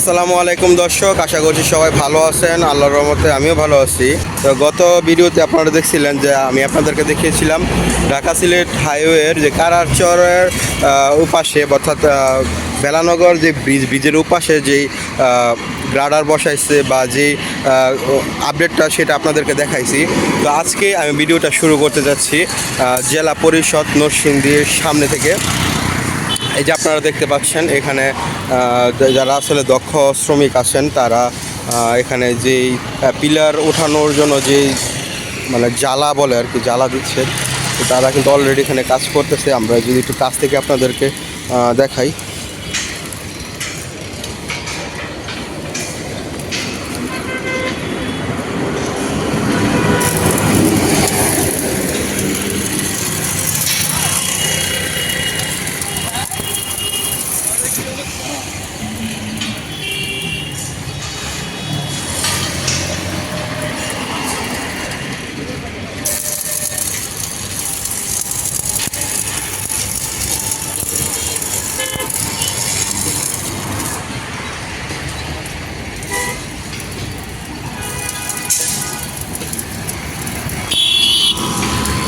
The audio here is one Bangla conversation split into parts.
আসসালামু আলাইকুম দর্শক, আশা করছি সবাই ভালো আছেন। আল্লাহর রহমতে আমিও ভালো আছি। তো গত ভিডিওতে আপনারা দেখছিলেন যে আমি আপনাদেরকে দেখিয়েছিলাম ঢাকা সিলেট হাইওয়ের যে কারারচরের উপাশে অর্থাৎ বেলানগর যে ব্রিজের উপাশে যেই গ্রাডার বসাইছে বা যেই আপডেটটা সেটা আপনাদেরকে দেখাইছি। তো আজকে আমি ভিডিওটা শুরু করতে যাচ্ছি জেলা পরিষদ নরসিংদীর সামনে থেকে। এই যে আপনারা দেখতে পাচ্ছেন এখানে যারা আসলে দক্ষ শ্রমিক আছেন তারা এখানে যেই পিলার ওঠানোর জন্য যেই মানে জ্বালা বলে আর কি জ্বালা দিচ্ছে, তো তারা কিন্তু অলরেডি এখানে কাজ করতেছে। আমরা যদি একটু কাছ থেকে আপনাদেরকে দেখাই।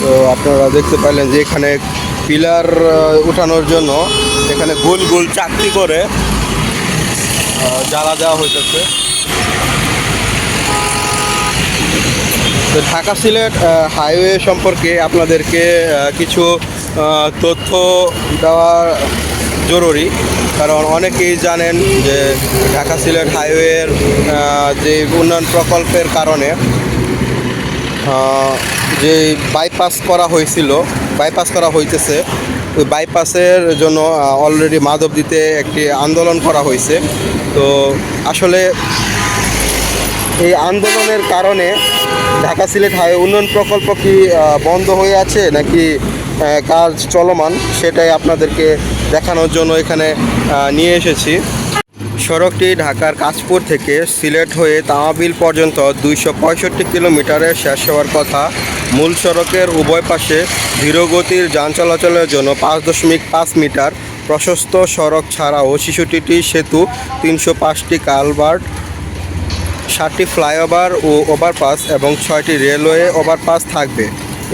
তো আপনারা দেখতে পাইলেন যে এখানে পিলার উঠানোর জন্য এখানে গোল গোল চাকতি করে জ্বালা দেওয়া হইতেছে। তো ঢাকা সিলেট হাইওয়ে সম্পর্কে আপনাদেরকে কিছু তথ্য দেওয়া জরুরি, কারণ অনেকেই জানেন যে ঢাকা সিলেট হাইওয়ের যে উন্নয়ন প্রকল্পের কারণে যে বাইপাস করা হইতেছে, ওই বাইপাসের জন্য অলরেডি মাধবদীতে একটি আন্দোলন করা হয়েছে। তো আসলে এই আন্দোলনের কারণে ঢাকা সিলেট হাইওয়ে উন্নয়ন প্রকল্প কি বন্ধ হয়ে আছে নাকি কাজ চলমান, সেটাই আপনাদেরকে দেখানোর জন্য এখানে নিয়ে এসেছি। সড়কটি ঢাকার কাঁচপুর থেকে সিলেট হয়ে তামাবিল পর্যন্ত 265 কিলোমিটারে শেষ হওয়ার কথা। মূল সড়কের উভয় পাশে ধীরগতির যান চলাচলের জন্য 5.5 মিটার প্রশস্ত সড়ক ছাড়াও 66টি সেতু, 305টি কালভার্ট, 7টি ফ্লাইওভার ও ওভারপাস এবং 6টি রেলওয়ে ওভারপাস থাকবে।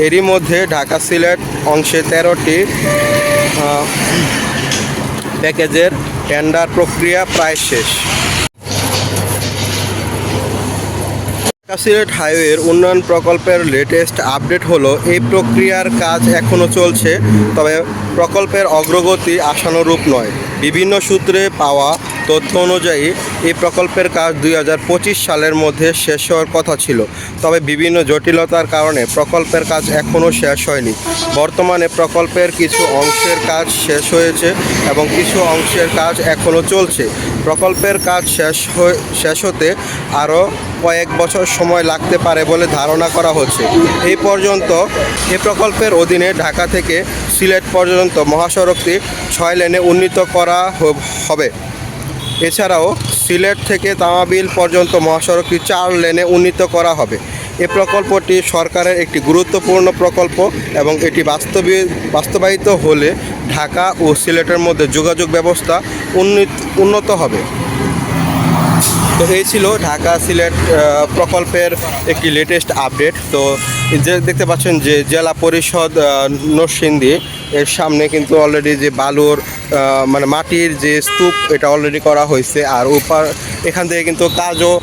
এরই মধ্যে ঢাকা সিলেট অংশে 13টি প্যাকেজের টেন্ডার প্রক্রিয়া প্রায় শেষ। ঢাকা সিলেট হাইওয়ের উন্নয়ন প্রকল্পের লেটেস্ট আপডেট হলো এই প্রক্রিয়ার কাজ এখনও চলছে, তবে প্রকল্পের অগ্রগতি আশানুরূপ নয়। বিভিন্ন সূত্রে পাওয়া তথ্য অনুযায়ী এই প্রকল্পের কাজ 2025 সালের মধ্যে শেষ হওয়ার কথা ছিল, তবে বিভিন্ন জটিলতার কারণে প্রকল্পের কাজ এখনও শেষ হয়নি। বর্তমানে প্রকল্পের কিছু অংশের কাজ শেষ হয়েছে এবং কিছু অংশের কাজ এখনও চলছে। প্রকল্পের কাজ শেষ হতে আরও কয়েক বছর সময় লাগতে পারে বলে ধারণা করা হচ্ছে। এই পর্যন্ত এ প্রকল্পের অধীনে ঢাকা থেকে সিলেট পর্যন্ত মহাসড়কটি 6 লেনে উন্নীত করা হবে। এছাড়াও সিলেট থেকে তামাবিল পর্যন্ত মহাসড়কটি 4 লেনে উন্নীত করা হবে। এ প্রকল্পটি সরকারের একটি গুরুত্বপূর্ণ প্রকল্প এবং এটি বাস্তবায়িত হলে ঢাকা ও সিলেটের মধ্যে যোগাযোগ ব্যবস্থা উন্নত হবে। তো এই ছিল ঢাকা সিলেট প্রকল্পের একটি লেটেস্ট আপডেট। তো যে দেখতে পাচ্ছেন যে জেলা পরিষদ নরসিংদী এর সামনে কিন্তু অলরেডি যে বালুর মানে মাটির যে স্তূপ এটা অলরেডি করা হয়েছে, আর এখান থেকে কিন্তু কাজও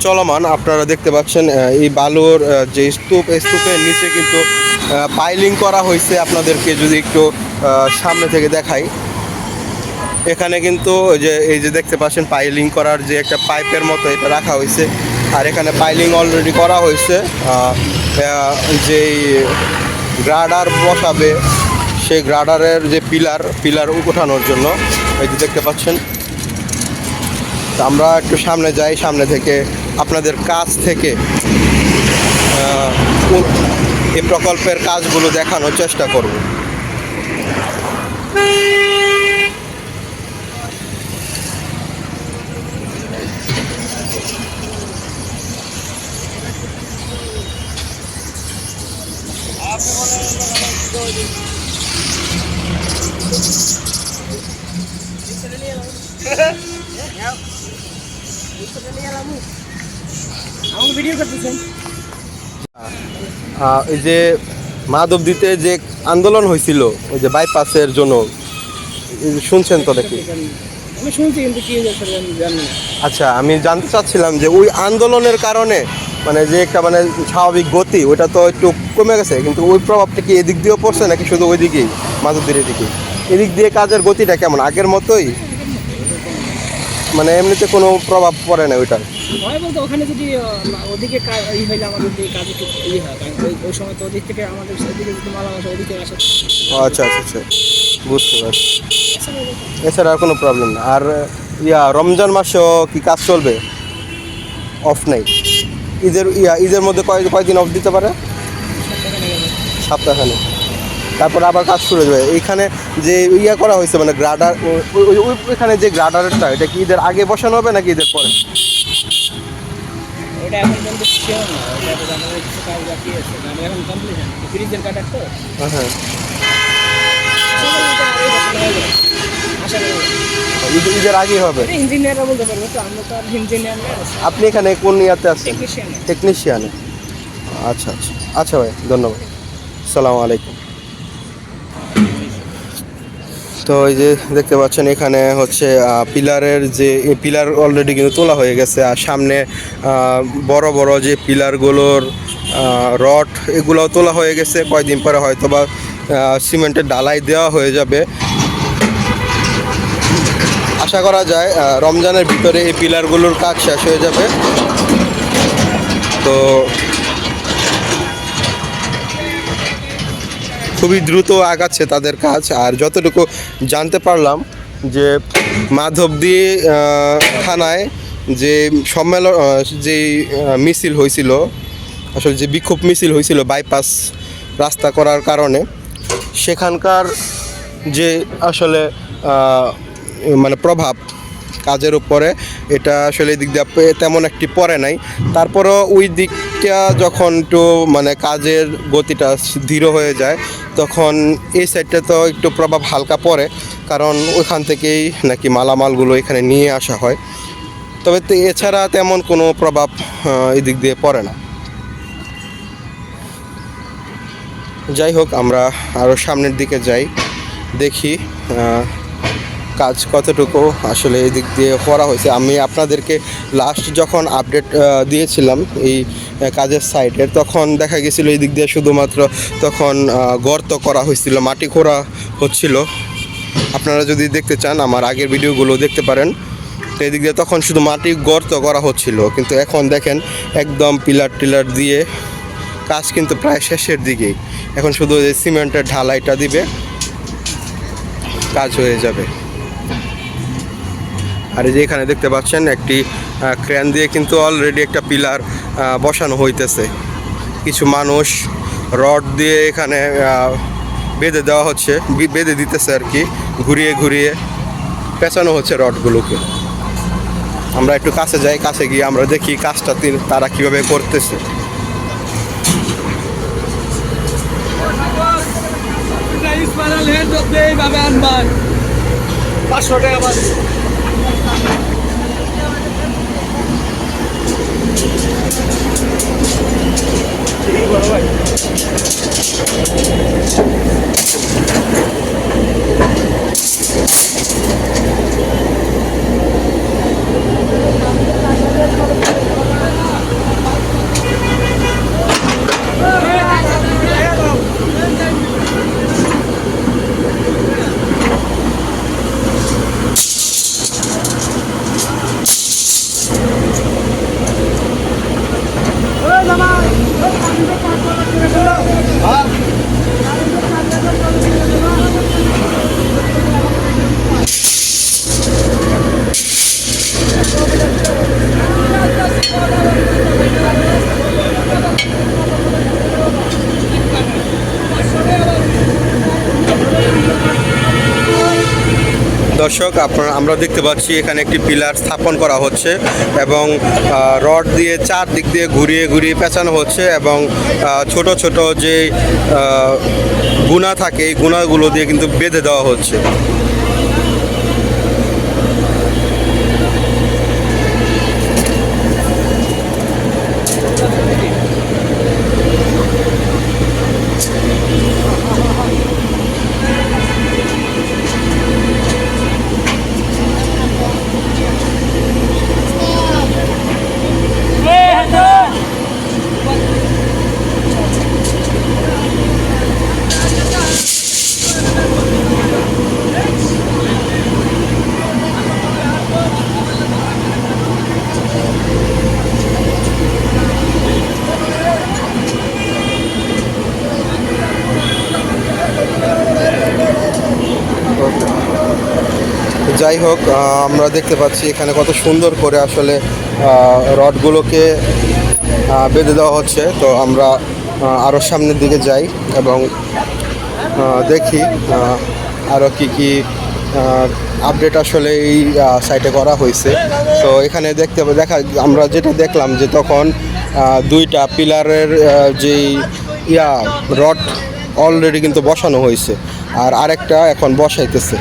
চলমান। আপনারা দেখতে পাচ্ছেন এই বালুর যে স্তূপ, এই স্তূপের নিচে কিন্তু পাইলিং করা হয়েছে। আপনাদেরকে যদি একটু সামনে থেকে দেখাই, এখানে কিন্তু এই যে দেখতে পাচ্ছেন পাইলিং করার যে একটা পাইপের মতো এটা রাখা হয়েছে, আর এখানে পাইলিং অলরেডি করা হয়েছে। যেই গ্রাডার বসাবে সেই গ্রাডারের যে পিলার উঠানোর জন্য এই যে দেখতে পাচ্ছেন। আমরা একটু সামনে যাই, সামনে থেকে আপনাদের কাছ থেকে এই প্রকল্পের কাজগুলো দেখানোর চেষ্টা করব। এই যে মাধবদীতে যে আন্দোলন হয়েছিল ওই যে বাইপাসের জন্য, শুনছেন তো দেখি? আমি শুনছি কিন্তু কি হয়েছে আমি জানি না। আচ্ছা, আমি জানতে চাচ্ছিলাম যে ওই আন্দোলনের কারণে মানে যে একটা মানে স্বাভাবিক গতি ওইটা তো একটু কমে গেছে, কিন্তু ওই প্রভাবটা কি এদিক দিয়েও পড়ছে নাকি শুধু ওই দিকেই, মাধবদীর এদিকে? এদিক দিয়ে কাজের গতিটা কেমন আগের মতোই, মানে এমনিতে কোনো প্রভাব পড়ে না ওইটার? হয় বলতে ওখানে যদি ওদিকে হইলে আমাদের যে কাজ একটু হয়, কারণ ওই সময় তো ওদিক থেকে আমাদের ওদিকে যদি মালা আসে ওদিকে আসে। আচ্ছা আচ্ছা আচ্ছা, বুঝতে পারছি। এছাড়া আর কোনো প্রবলেম না। আর রমজান মাসেও কি কাজ চলবে? অফ নেই? ঈদের মধ্যে কয়দিন অফ দিতে পারে? সপ্তাহখানে, তারপর আবার কাজ শুরু হয়ে যাবে। এইখানে যে করা হয়েছে মানে গ্রাডার, ওইখানে যে গ্রাডারটা এটা কি ঈদের আগে বসানো হবে নাকি ঈদের পরে? ওটা এখন পর্যন্ত শিওর না, ওটা আমাদের কিছু কাজ বাকি আছে, কারণ এখন কমপ্লিট হয় না, ফ্রিজের কাটার তো। হ্যাঁ, ঈদের আগেই হবে। ইঞ্জিনিয়াররা বলতে পারবো, তো আমরা তো আর ইঞ্জিনিয়ার না। আপনি এখানে কোন ইয়াতে আছেন? টেকনিশিয়ান। টেকনিশিয়ানে। আচ্ছা আচ্ছা আচ্ছা ভাই, ধন্যবাদ। আসসালামু আলাইকুম। তো এই যে দেখতে পাচ্ছেন এখানে হচ্ছে পিলারের যে পিলার অলরেডি কিন্তু তোলা হয়ে গেছে, আর সামনে বড় বড় যে পিলারগুলোর রড এগুলোও তোলা হয়ে গেছে। কয়দিন পরে হয়তো বা সিমেন্টের ডালাই দেওয়া হয়ে যাবে। আশা করা যায় রমজানের ভিতরে এই পিলারগুলোর কাজ শেষ হয়ে যাবে। তো খুবই দ্রুত আগাচ্ছে তাদের কাজ। আর যতটুকু জানতে পারলাম যে মাধবদী থানায় যে সম্মেলন, যে মিছিল হয়েছিল, আসলে যে বিক্ষোভ মিছিল হয়েছিল বাইপাস রাস্তা করার কারণে, সেখানকার যে আসলে মানে প্রভাব কাজের উপরে, এটা আসলে এই দিক দিয়ে তেমন একটি পড়ে নাই। তারপরও ওই দিকটা যখন একটু মানে কাজের গতিটা ধীর হয়ে যায়, তখন এই সাইডটা তো একটু প্রভাব হালকা পড়ে, কারণ ওইখান থেকেই নাকি মালামালগুলো এখানে নিয়ে আসা হয়। তবে এছাড়া তেমন কোনো প্রভাব এই দিক দিয়ে পড়ে না। যাই হোক, আমরা আরও সামনের দিকে যাই, দেখি কাজ কতটুকু আসলে এই দিক দিয়ে করা হয়েছে। আমি আপনাদেরকে লাস্ট যখন আপডেট দিয়েছিলাম এই কাজের সাইটের, তখন দেখা গেছিলো এই দিক দিয়ে শুধুমাত্র তখন গর্ত করা হয়েছিল, মাটি খোঁড়া হচ্ছিল। আপনারা যদি দেখতে চান আমার আগের ভিডিওগুলো দেখতে পারেন। তো এই দিক দিয়ে তখন শুধু মাটি গর্ত করা হচ্ছিল, কিন্তু এখন দেখেন একদম পিলার টিলার দিয়ে কাজ কিন্তু প্রায় শেষের দিকেই। এখন শুধু এই সিমেন্টের ঢালাইটা দিবে, কাজ হয়ে যাবে। আর এই যে এখানে দেখতে পাচ্ছেন একটি ক্রেন দিয়ে কিন্তু অলরেডি একটা পিলার বসানো হইতেছে। কিছু মানুষ রড দিয়ে এখানে বেঁধে দেওয়া হচ্ছে, বেঁধে দিতেছে আর কি, ঘুরিয়ে ঘুরিয়ে পেঁচানো হচ্ছে রডগুলোকে। আমরা একটু কাছে যাই, কাছে গিয়ে আমরা দেখি কাজটা তারা কীভাবে করতেছে। দর্শক, আমরা দেখতে পাচ্ছি এখানে একটি পিলার স্থাপন করা হচ্ছে এবং রড দিয়ে চারদিক দিয়ে ঘুরিয়ে ঘুরিয়ে পেঁচানো হচ্ছে এবং ছোট ছোট যে গুণা থাকে এই গুণাগুলো দিয়ে কিন্তু বেঁধে দেওয়া হচ্ছে। যাই হোক, আমরা দেখতে পাচ্ছি এখানে কত সুন্দর করে আসলে রডগুলোকে বেঁধে দেওয়া হচ্ছে। তো আমরা আরও সামনের দিকে যাই এবং দেখি আরও কি কি আপডেট আসলে এই সাইটে করা হয়েছে। তো এখানে আমরা যেটা দেখলাম যে তখন দুইটা পিলারের যেই রড অলরেডি কিন্তু বসানো হয়েছে, আর আরেকটা এখন বসাইতেছে।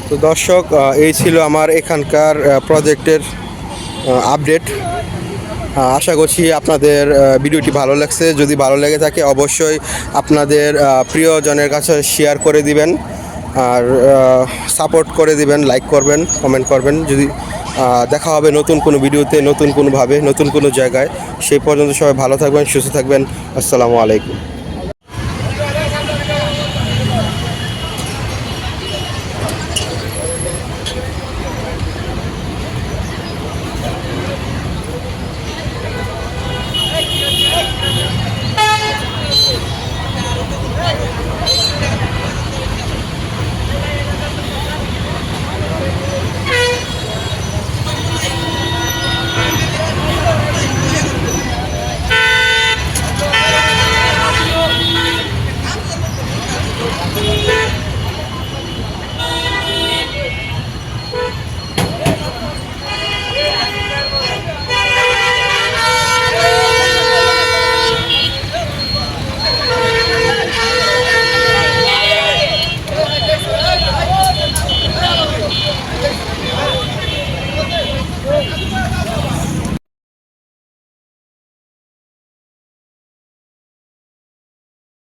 তো দর্শক, এই ছিল আমার এখানকার প্রজেক্টের আপডেট। আশা করছি আপনাদের ভিডিওটি ভালো লাগছে। যদি ভালো লেগে থাকে অবশ্যই আপনাদের প্রিয়জনের কাছে শেয়ার করে দিবেন, আর সাপোর্ট করে দিবেন, লাইক করবেন, কমেন্ট করবেন। যদি দেখা হবে নতুন কোনো ভিডিওতে, নতুন কোনোভাবে, নতুন কোনো জায়গায়। সেই পর্যন্ত সবাই ভালো থাকবেন, সুস্থ থাকবেন। আসসালামু আলাইকুম।